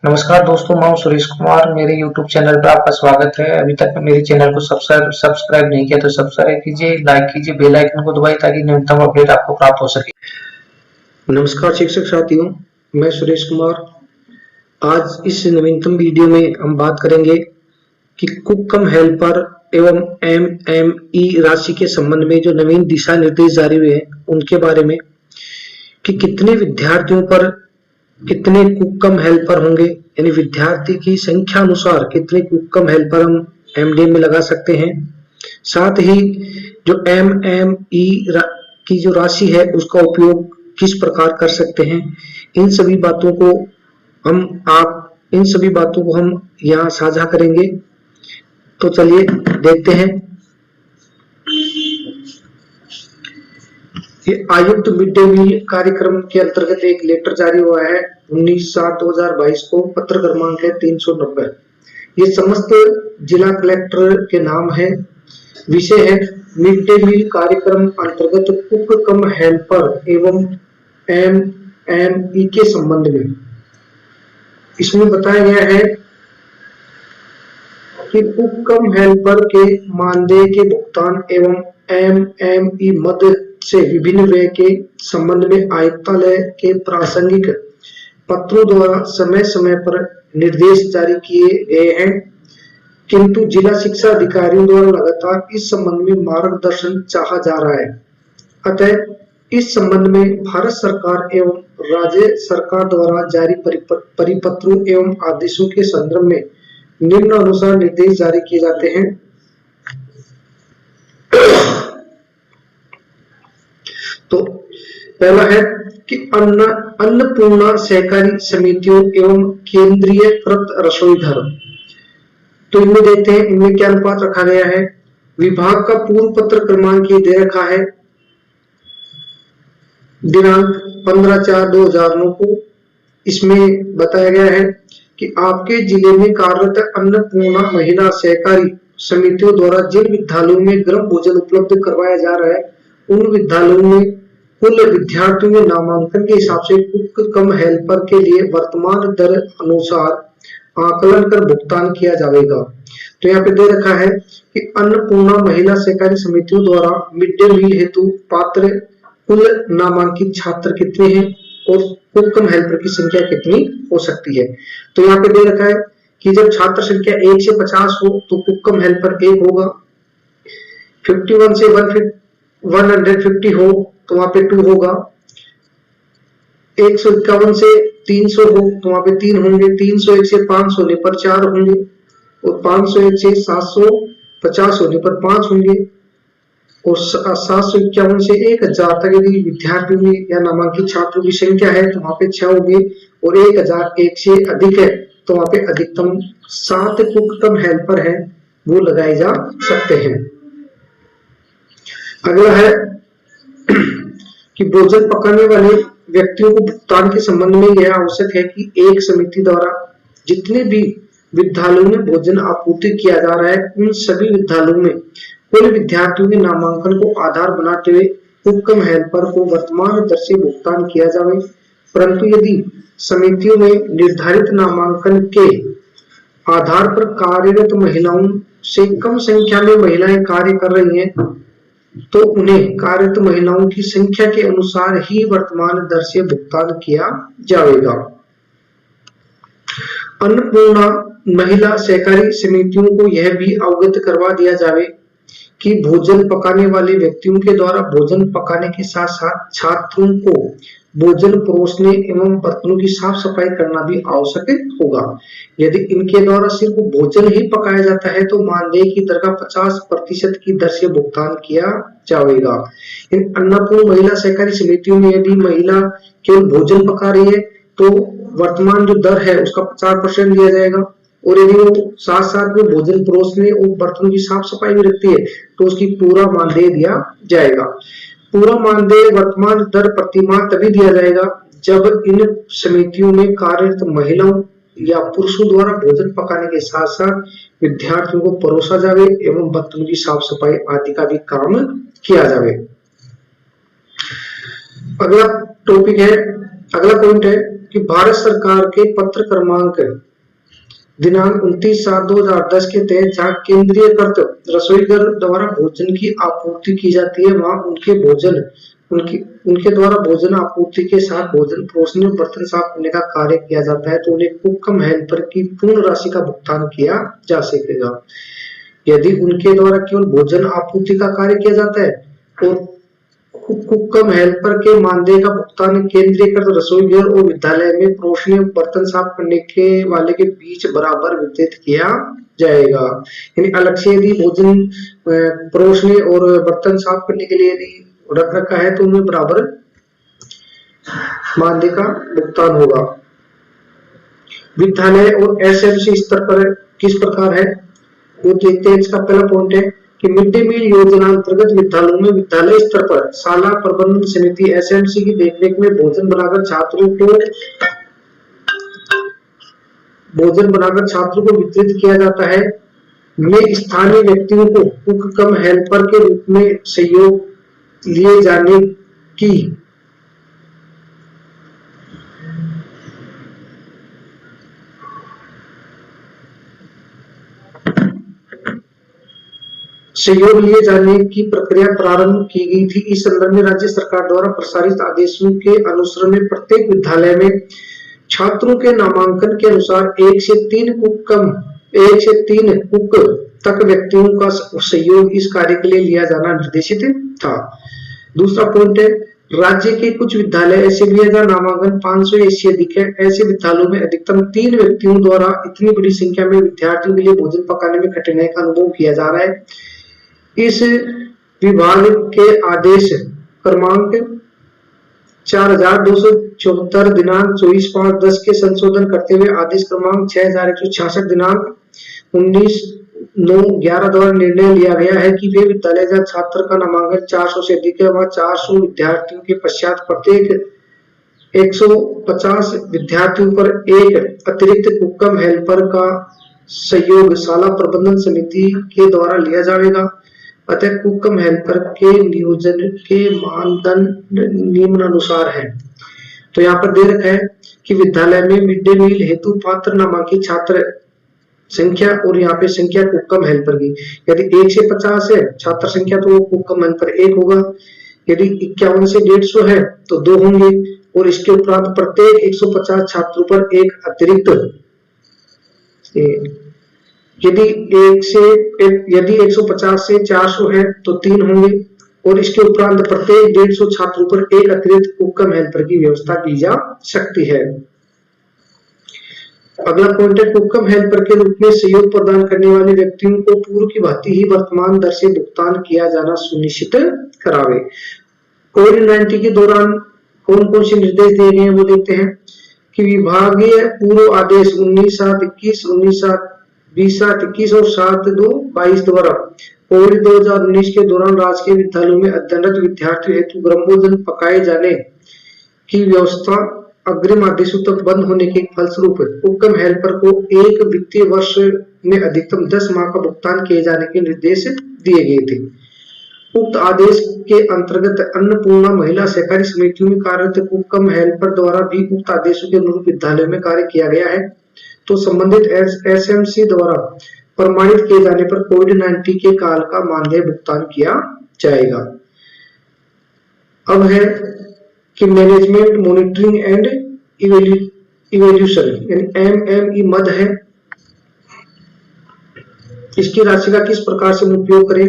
नमस्कार दोस्तों, मैं हूं सुरेश कुमार। मेरे YouTube चैनल पे आपका स्वागत है। अभी तक मेरे चैनल को सब्सक्राइब नहीं किया तो सब्सक्राइब कीजिए, लाइक कीजिए, बेल आइकन को दबाइए ताकि न्यूनतम अपडेट आपको प्राप्त हो सके। नमस्कार शिक्षक साथियों, मैं सुरेश कुमार। आज इस नवीनतम वीडियो में हम बात करेंगे कि कुककम हेल्पर एवं MME राशि के संबंध में जो नवीन दिशा निर्देश जारी हुए हैं उनके बारे में, कि कितने विद्यार्थियों पर कितने कुककम हेल्पर होंगे, यानी विद्यार्थी की संख्या अनुसार कितने कुककम हेल्पर हम MDM में लगा सकते हैं। साथ ही जो MME की जो राशि है उसका उपयोग किस प्रकार कर सकते हैं, इन सभी बातों को हम यहाँ साझा करेंगे। तो चलिए देखते हैं। ये आयुक्त मिड डे मील कार्यक्रम के अंतर्गत एक लेटर जारी हुआ है 19/7/2022 को, पत्र क्रमांक है 390। ये समस्त जिला कलेक्टर के नाम है। विषय है मिड डे मील कार्यक्रम अंतर्गत कुककम हेल्पर एवं MME के संबंध में। इसमें बताया गया है कि कुककम हेल्पर के मानदेय के भुगतान एवं MME मद से विभिन्न व्यय के संबंध में आयुक्तालय के प्रासंगिक पत्रों द्वारा समय समय पर निर्देश जारी किए गए हैं, किंतु जिला शिक्षा अधिकारियों द्वारा लगातार इस संबंध में मार्गदर्शन चाहा जा रहा है। अतः इस संबंध में भारत सरकार एवं राज्य सरकार द्वारा जारी परिपत्रों एवं आदेशों के संदर्भ में निम्न अनुसार निर्देश जारी किए जाते हैं। तो पहला है कि अन्नपूर्णा सहकारी समितियों एवं केंद्रीयकृत रसोई घर। तो इनमें देखते हैं इनमें क्या अनुपात रखा गया है। विभाग का पूर्व पत्र क्रमांक ये दे रखा है दिनांक 15/4/2009 को। इसमें बताया गया है कि आपके जिले में कार्यरत अन्नपूर्णा महिला सहकारी समितियों द्वारा जिन विद्यालयों में गर्म भोजन उपलब्ध करवाया जा रहा है उन विद्यालयों में कुल विद्यार्थियों के नामांकन के हिसाब से कुककम हेल्पर के लिए वर्तमान दर अनुसार आकलन कर भुगतान किया जाएगा। तो यहाँ पे दे रखा है कि अन्नपूर्णा महिला सहकारी समितियों द्वारा मिड डे मील हेतु पात्र कुल नामांकित छात्र कितने हैं और कुककम हेल्पर की संख्या कितनी हो सकती है। तो यहाँ पे दे रखा है कि जब छात्र संख्या 1 से 50 हो तो कुककम हेल्पर 1 होगा, 51 से 150 हो तो वहां पे 2 होगा, 151 से 300 हो तो वहां पे 3 होंगे, 301 से 500 होने पर 4 होंगे और 501 से 750 होने पर 5 होंगे और 751 से 1000 तक यदि विद्यार्थियों या नामांकित छात्रों की संख्या है तो वहां पे 6 होंगे और 1001 से अधिक है तो वहां पे अधिकतम 7 कुककम हेल्पर है वो लगाए जा सकते हैं। अगला है कि भोजन पकाने वाले व्यक्तियों को भुगतान के संबंध में यह आवश्यक है कि एक समिति द्वारा जितने भी विद्यालयों में भोजन आपूर्ति किया जा रहा है उन सभी विद्यालयों में कुल विद्यार्थियों के नामांकन को आधार बनाते हुए कुककम हेल्पर को वर्तमान दर से भुगतान किया जाए। परंतु यदि समितियों में निर्धारित नामांकन के आधार पर कार्यरत महिलाओं से कम संख्या में महिलाएं कार्य कर रही हैं तो उन्हें कार्यरत महिलाओं की संख्या के अनुसार ही वर्तमान दर से भुगतान किया जाएगा। अन्नपूर्णा महिला सहकारी समितियों को यह भी अवगत करवा दिया जाए कि भोजन पकाने वाले व्यक्तियों के द्वारा भोजन पकाने के साथ साथ छात्रों को भोजन परोसने एवं बर्तनों की साफ सफाई करना भी आवश्यक होगा। यदि इनके द्वारा सिर्फ भोजन ही पकाया जाता है तो मानदेय की दर का 50% की दर से भुगतान किया जाएगा। इन अन्नपूर्ण महिला सहकारी समितियों में यदि महिला केवल भोजन पका रही है तो वर्तमान जो दर है उसका 50% दिया जाएगा और यदि वो साथ साथ में भोजन परोसने और बर्तनों की साफ सफाई भी रखती है तो उसकी पूरा मानदेय दिया जाएगा। पूरा मानदेय वर्तमान दर प्रतिमाह तभी दिया जाएगा जब इन समितियों में कार्यरत महिलाओं या पुरुषों द्वारा भोजन पकाने के साथ साथ विद्यार्थियों को परोसा जाए एवं बर्तनों की साफ सफाई आदि का भी काम किया जाए। अगला पॉइंट है कि भारत सरकार के पत्र क्रमांक दिनांक 29/7/2010 के तहत जहाँ केंद्रीयकृत रसोई घर द्वारा भोजन की आपूर्ति की जाती है, वहां उनके द्वारा भोजन आपूर्ति के साथ भोजन परोसने और बर्तन साफ करने का कार्य किया जाता है, तो उन्हें कुक कम हेल्पर की पूर्ण राशि का भुगतान किया जा सकेगा। यदि उनके द्वारा केवल भोजन आपूर्ति का कार्य किया जाता है और कुक कम हेल्पर के मानदेय का भुगतान केंद्रीयकृत रसोई घर और विद्यालय में परोसने और बर्तन साफ करने के वाले के बीच बराबर वितरित किया जाएगा। यानी अलग से यदि भोजन परोसने और बर्तन साफ करने के लिए यदि रख रखा है तो उनमें बराबर मानदेय का भुगतान होगा। विद्यालय और एसएमसी स्तर पर किस प्रकार है वो देखते हैं। इसका पहला पॉइंट है कि मिड डे मील योजना अंतर्गत विद्यालयों में विद्यालय स्तर पर शाला प्रबंधन समिति एसएमसी की देखरेख में भोजन बनाकर छात्रों को वितरित किया जाता है। में स्थानीय व्यक्तियों को कुक कम हेल्पर के रूप में सहयोग लिए जाने की प्रक्रिया प्रारंभ की गई थी। इस संदर्भ में राज्य सरकार द्वारा प्रसारित आदेशों के अनुसरण में प्रत्येक विद्यालय में छात्रों के नामांकन के अनुसार 1 से 3 कुक तक व्यक्तियों का सहयोग इस कार्य के लिए लिया जाना निर्देशित था। दूसरा पॉइंट है, राज्य के कुछ विद्यालय ऐसे भी है जहाँ नामांकन 500 या इससे अधिक है। ऐसे विद्यालयों में अधिकतम 3 व्यक्तियों द्वारा इतनी बड़ी संख्या में विद्यार्थियों के लिए भोजन पकाने में कठिनाई का अनुभव किया जा रहा है। इस विभाग के आदेश क्रमांक 4274 दिनांक 24/5/10 के संशोधन करते हुए आदेश क्रमांक 6166 दिनांक 19/9/11 द्वारा निर्णय लिया गया है कि वे विद्यालय जहाँ छात्र का नामांकन 400 से अधिक है वहाँ 400 विद्यार्थियों के पश्चात प्रत्येक 150 विद्यार्थियों पर एक अतिरिक्त कुक कम हेल्पर का सहयोग शाला प्रबंधन समिति के द्वारा लिया जाएगा। अतः कुक कम हेल्पर के नियोजन के मानदंड निम्नानुसार है। तो यहाँ पर दे रखा है कि विद्यालय में मिड डे मील हेतु पात्र नामांकित छात्र संख्या और यहाँ पे संख्या कुक कम हेल्पर की, यदि 1 से 50 है छात्र संख्या तो कुक कम हेल्पर 1 होगा। यदि 51 से 150 है तो 2 होंगे और इसके उपरांत प्रत्येक 150 छात्रों पर एक अतिरिक्त, यदि 150 से 400 है तो 3 होंगे और इसके उपरांत प्रत्येक 150 छात्रों पर एक अतिरिक्त कुक कम हेल्पर की व्यवस्था की जा सकती है। अगला पॉइंट है, कुक कम हेल्पर के रूप में सहयोग प्रदान करने वाले व्यक्तियों को पूर्व की भांति ही वर्तमान दर से भुगतान किया जाना सुनिश्चित करावे। कोविड-19 के दौरान कौन कौन से निर्देश दिए गए हैं वो देखते हैं कि विभागीय पूर्व आदेश 19/7/21, 19/20/21 और 7/2/22 द्वारा कोविड 2019 के दौरान राजकीय विद्यालयों में अध्ययनरत विद्यार्थियों हेतु गृह भोजन पकाए जाने की व्यवस्था अग्रिम आदेशों तक बंद होने के फलस्वरूप कुक कम हेल्पर को एक वित्तीय वर्ष में अधिकतम 10 माह का भुगतान किए जाने के निर्देश दिए गए थे। उक्त आदेश के अंतर्गत अन्नपूर्णा महिला सहकारी समितियों में कार्यरत कुक कम हेल्पर द्वारा भी उक्त आदेशों के अनुरूप विद्यालयों में कार्य किया गया है, तो संबंधित एसएमसी द्वारा प्रमाणित किए जाने पर कोविड-19 के काल का मानदेय भुगतान किया जाएगा। अब है कि मैनेजमेंट मॉनिटरिंग एंड इवैल्यूएशन यानी MME मद है, इसकी राशि का किस प्रकार से उपयोग करें।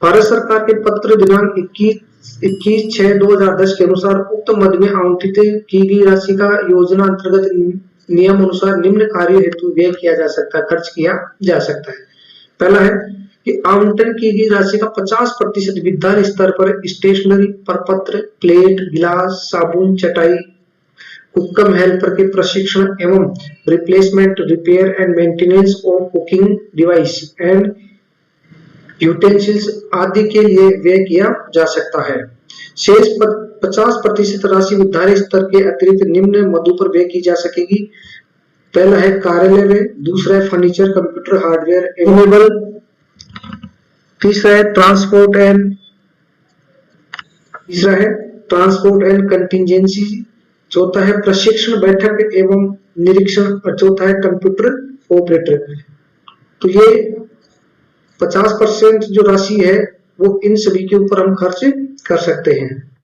भारत सरकार के पत्र दिनांक 21/6/2010 के अनुसार उक्त मद में आवंटित की गई राशि का योजना अंतर्गत नियम अनुसार निम्न कार्य हेतु व्यय किया जा सकता है, खर्च किया जा सकता है। पहला है कि आवंटन की गई राशि का 50% विद्यालय स्तर पर स्टेशनरी, प्रपत्र, प्लेट, गिलास, साबुन, चटाई, कुक कम हेल्पर के प्रशिक्षण एवं replacement, repair and maintenance of cooking device and utensils आदि के लिए व्यय किया जा सकता है। शेष 50% राशि विद्यालय स्तर के अतिरिक्त निम्न मदों पर व्यय की जा सकेगी। पहला है कार्यालय व्यय, दूसरा है फर्नीचर, कंप्यूटर, हार्डवेयर एनेबल, तीसरा है ट्रांसपोर्ट एंड कंटिजेंसी चौथा है प्रशिक्षण बैठक एवं निरीक्षण, और चौथा है कंप्यूटर ऑपरेटर। तो ये 50% जो राशि है वो इन सभी के ऊपर हम खर्च कर सकते हैं।